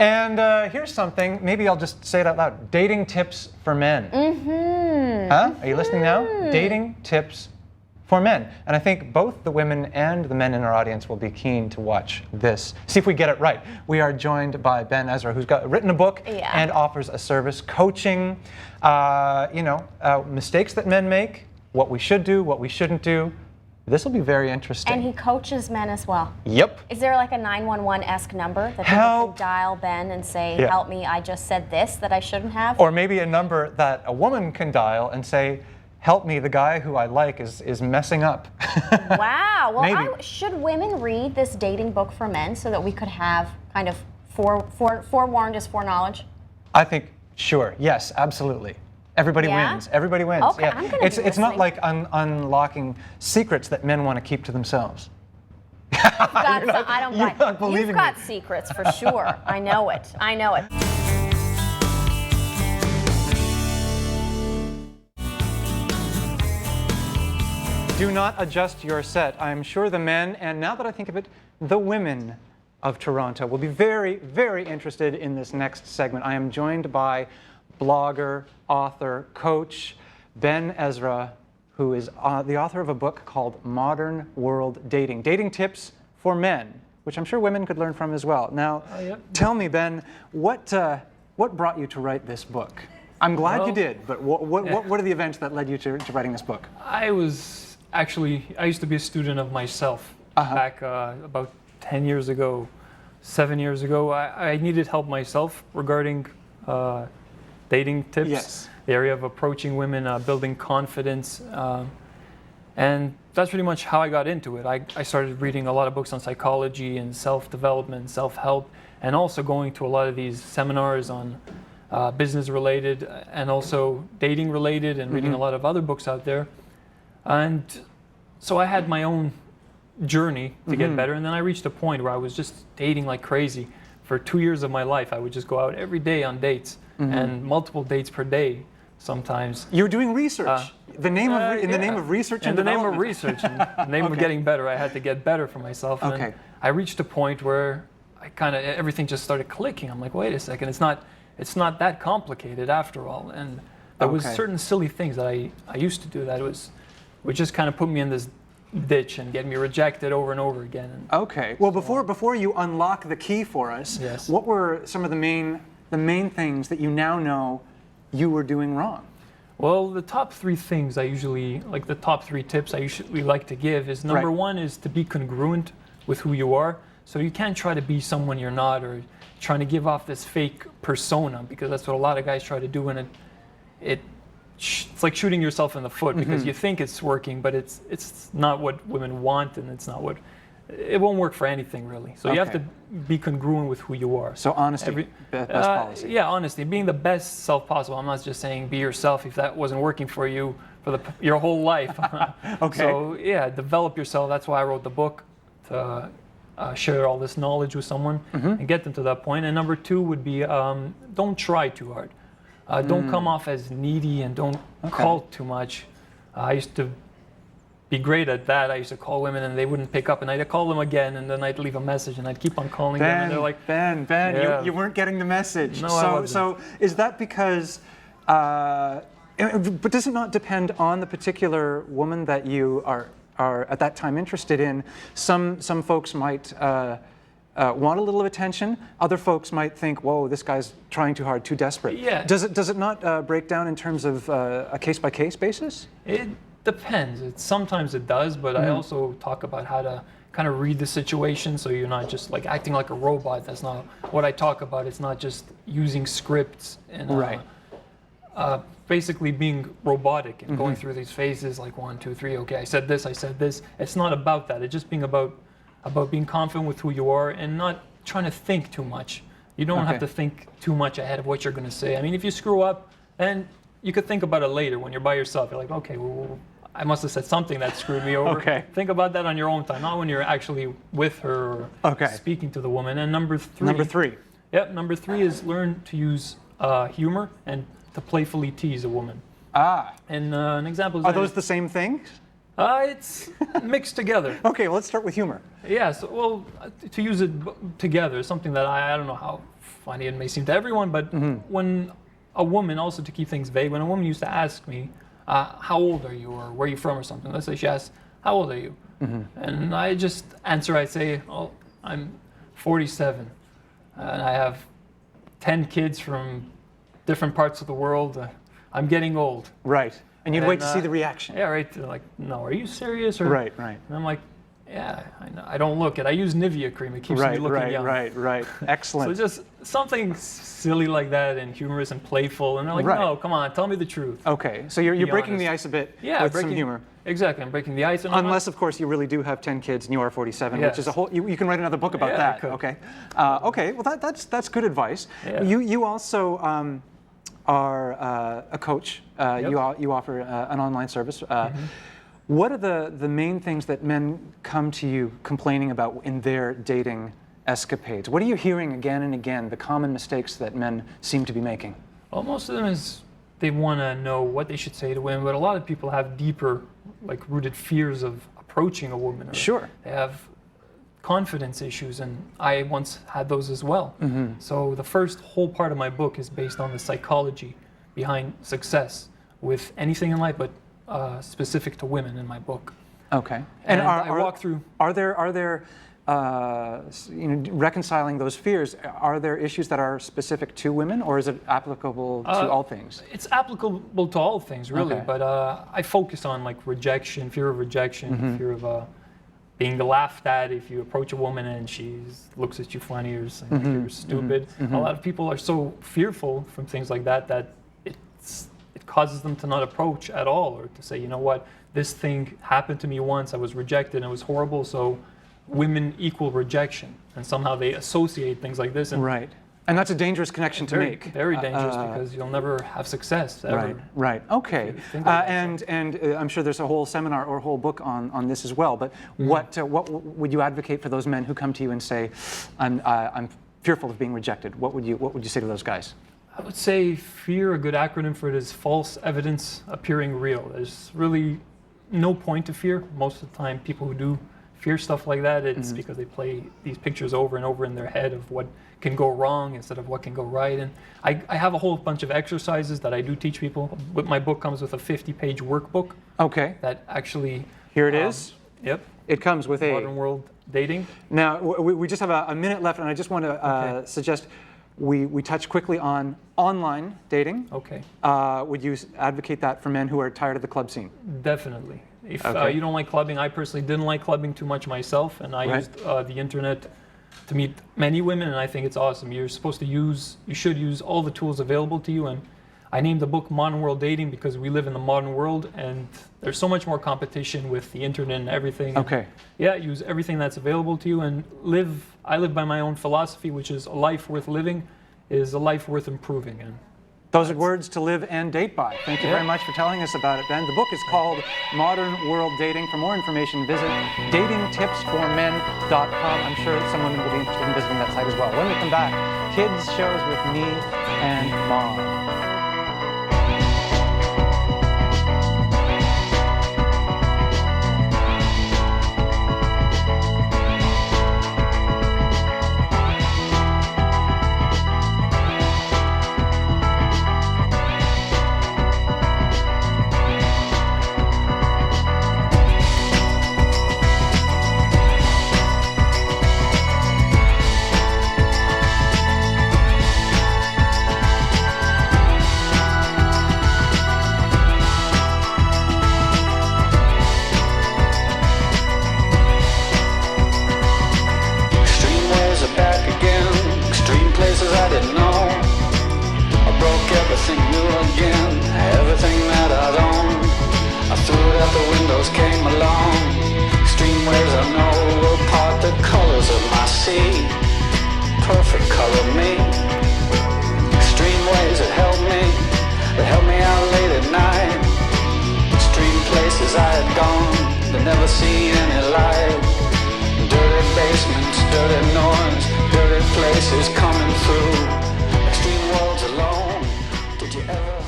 And here's something, maybe I'll just say it out loud. Dating tips for men. Huh? Are you listening now? Dating tips for men. And I think both the women and the men in our audience will be keen to watch this. See if we get it right. We are joined by Ben Ezra, who's written a book and offers a service coaching, mistakes that men make, what we should do, what we shouldn't do. This will be very interesting. And he coaches men as well. Yep. Is there like a 911-esque number that people can dial Ben and say, help me, I just said this that I shouldn't have? Or maybe a number that a woman can dial and say, help me, the guy who I like is messing up. Wow. Well, should women read this dating book for men so that we could have kind of forewarned is foreknowledge? I think, sure, yes, absolutely. Everybody wins. Everybody wins. Okay, I'm gonna it's not like unlocking secrets that men want to keep to themselves. I don't buy. You've got secrets for sure. I know it. I know it. Do not adjust your set. I'm sure the men, and now that I think of it, the women of Toronto will be very, very interested in this next segment. I am joined by blogger, author, coach, Ben Ezra, who is the author of a book called Modern World Dating. Dating tips for men, which I'm sure women could learn from as well. Now, tell me, Ben, what brought you to write this book? I'm glad you did, but what are the events that led you to writing this book? I used to be a student of myself back about 10 years ago, 7 years ago. I needed help myself regarding dating tips, the area of approaching women, building confidence, and that's pretty much how I got into it. I started reading a lot of books on psychology and self-development, self-help, and also going to a lot of these seminars on business-related and also dating-related, and reading a lot of other books out there. And so I had my own journey to get better, and then I reached a point where I was just dating like crazy. For 2 years of my life, I would just go out every day on dates, and multiple dates per day sometimes. You were doing research. In the name of research and development. In the name of research, in the name of getting better, I had to get better for myself. And I reached a point where everything just started clicking. I'm like, wait a second, it's not that complicated after all. And there was certain silly things that I used to do that would just kind of put me in this ditch and get me rejected over and over again. Okay. Well, before you unlock the key for us, what were some of the main things that you now know you were doing wrong? Well, the top 3 things the top 3 tips I usually like to give is number 1 is to be congruent with who you are. So you can't try to be someone you're not, or trying to give off this fake persona, because that's what a lot of guys try to do, and it's like shooting yourself in the foot, because you think it's working, but it's not what women want, and it won't work for anything really. So you have to be congruent with who you are. So honesty, best policy. Yeah, honesty, being the best self possible. I'm not just saying be yourself if that wasn't working for you for your whole life. So yeah, develop yourself. That's why I wrote the book, to share all this knowledge with someone and get them to that point. And number 2 would be don't try too hard. Don't come off as needy, and don't call too much. I used to be great at that. I used to call women and they wouldn't pick up, and I'd call them again, and then I'd leave a message, and I'd keep on calling them, and they're like, Ben, you weren't getting the message. No, I wasn't. So is that because, but does it not depend on the particular woman that you are at that time interested in? Some folks might want a little of attention. Other folks might think, whoa, this guy's trying too hard, too desperate. Yeah. Does it not break down in terms of a case-by-case basis? It depends. Sometimes it does, but I also talk about how to kind of read the situation, so you're not just like acting like a robot. That's not what I talk about. It's not just using scripts and basically being robotic and going through these phases like 1, 2, 3. Okay, I said this. It's not about that. It's just being about being confident with who you are and not trying to think too much. You don't have to think too much ahead of what you're going to say. I mean, if you screw up, then you could think about it later when you're by yourself. You're like, okay, well, I must have said something that screwed me over. Think about that on your own time, not when you're actually with her or speaking to the woman. And number 3. Number 3. Yep, number 3 is learn to use humor and to playfully tease a woman. Ah. And an example is... Are those the same things? It's mixed together. Okay, well, let's start with humor. Yeah, so, well, to use it together is something that I don't know how funny it may seem to everyone, but when a woman, also to keep things vague, when a woman used to ask me, how old are you, or where are you from, or something, let's say she asks, how old are you? And I just answer, I say, oh, I'm 47, and I have 10 kids from different parts of the world. I'm getting old. Right. And you'd wait to see the reaction. Yeah, right. They're like, no, are you serious? Or, right. And I'm like, yeah, I know. I don't look it. I use Nivea cream. It keeps me looking young. Right. Excellent. So just something silly like that, and humorous and playful. And they're like, no, come on, tell me the truth. Okay, so you're breaking the ice a bit with some humor. Exactly, I'm breaking the ice. And unless, of course, you really do have 10 kids and you are 47, which is a whole. You can write another book about that. Okay. Okay. Well, that's good advice. Yeah. You also are a coach. You offer an online service. What are the main things that men come to you complaining about in their dating escapades? What are you hearing again and again, the common mistakes that men seem to be making? Well, most of them is they want to know what they should say to women, but a lot of people have deeper, like, rooted fears of approaching a woman. Or sure. They have confidence issues, and I once had those as well. So the first whole part of my book is based on the psychology behind success with anything in life, but specific to women in my book. Okay. And I walk through. Are there reconciling those fears? Are there issues that are specific to women, or is it applicable to all things? It's applicable to all things, really. Okay. But I focus on, like, rejection, fear of rejection, fear of being laughed at if you approach a woman and she looks at you funny or saying you're stupid. A lot of people are so fearful from things like that that it causes them to not approach at all, or to say, you know what, this thing happened to me once, I was rejected and it was horrible, so women equal rejection. And somehow they associate things like this. And right. And that's a dangerous connection to make. Very dangerous, because you'll never have success ever. Right. Okay. And I'm sure there's a whole seminar or a whole book on this as well. But what would you advocate for those men who come to you and say, I'm fearful of being rejected? What would you say to those guys? I would say fear, a good acronym for it is false evidence appearing real. There's really no point to fear. Most of the time, people who do fear stuff like that, it's because they play these pictures over and over in their head of what can go wrong instead of what can go right. And I have a whole bunch of exercises that I do teach people. My book comes with a 50-page workbook. Okay. That actually... Here it is. Yep. It comes with a... Modern World Dating. Now, we just have a minute left, and I just want to suggest we touch quickly on online dating. Okay. Would you advocate that for men who are tired of the club scene? Definitely. If you don't like clubbing, I personally didn't like clubbing too much myself, and I used the internet to meet many women, and I think it's awesome. You should use all the tools available to you, and I named the book Modern World Dating because we live in the modern world, and there's so much more competition with the internet and everything. Okay. And use everything that's available to you, and I live by my own philosophy, which is a life worth living is a life worth improving. And those are words to live and date by. Thank you very much for telling us about it, Ben. The book is called Modern World Dating. For more information, visit datingtipsformen.com. I'm sure some women will be interested in visiting that site as well. When we come back, kids shows with me and Mom. Came along, extreme waves I know will part the colors of my sea, perfect color me. Extreme waves that help me out late at night. Extreme places I had gone, but never seen any light. Dirty basements, dirty noise, dirty places coming through. Extreme worlds alone, did you ever